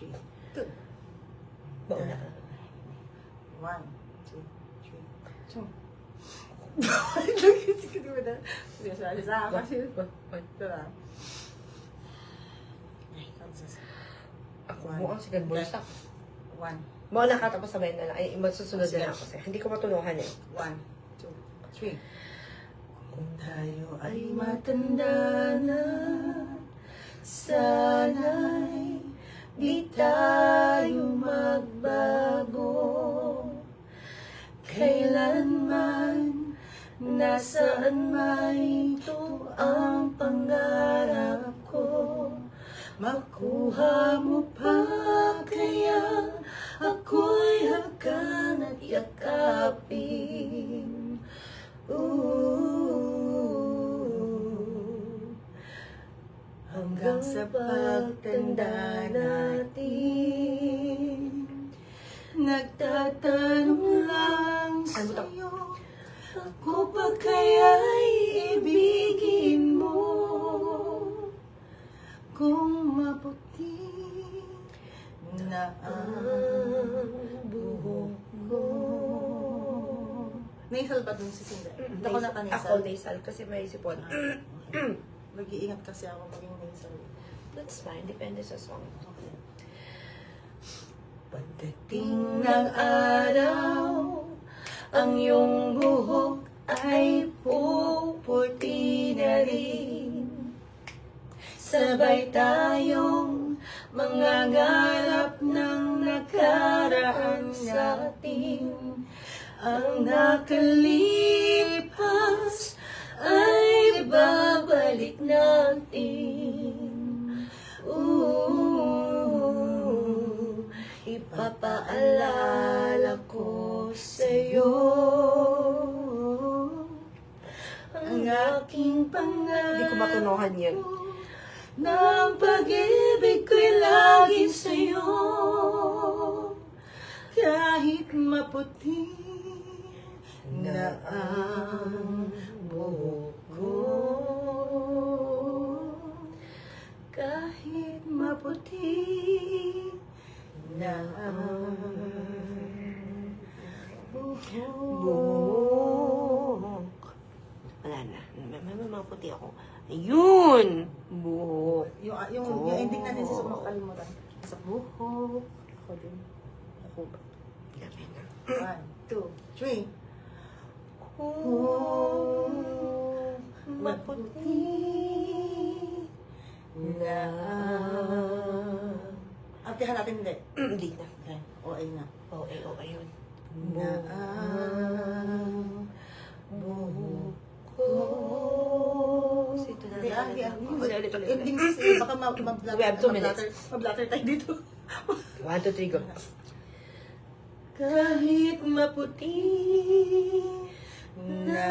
3. 2. Bauna. 1, 2, 3. Hindi sa kasi. Ito lang. Ako mo ang sigan bulsak. 1. Mga nakatapos sabay na lang. Ay, masusunod na lang ako sa'yo. Hindi ko matulungan eh. 1, 2, 3. Kung tayo ay matanda na, sana'y di tayo magbago. Kailanman, nasaan may ito ang pangarap ko. Makuha mo pa kaya ako'y hagan at yakapin. Hanggang sa pagtanda natin, nagtatanong lang sa'yo, ako pa kaya'y ibigin mo? Kung maputi na ang buhok ko. Nasal ba dun si Cindy? Hindi ako naka-nasal. Ako nasal kasi may sipon. Mag-iingat kasi ako maging nasal. That's fine. Depende sa song. Okay. Pagdating ng araw, ang iyong buhok ay puputi na rin. Sabay tayong mangangarap ng nakaraan sa atin. Ang nakalipas ay babalik natin. Ipapaalala ko sa'yo ang aking pangarap. Hindi ko matunuhan yun. Ng pag-ibig ko'y lagi sa'yo. Kahit maputi na ang buhok ko, kahit maputi na ang Buhok. Wala na. May mga puti ako. Ayun! Buhok. yung ending natin sa makalimutan. Sa buhok. Ako din. Ako ba? Gabi na. 1, 2, 3. Maputi na. Artihan natin hindi. Hindi na. Okay. OA na. O ayun. Na ang buhok ko. Ito na. Ulit. Ending sis, baka We have 2 minutes. mablatter tayo dito. 1, 2, 3, go. Kahit maputi na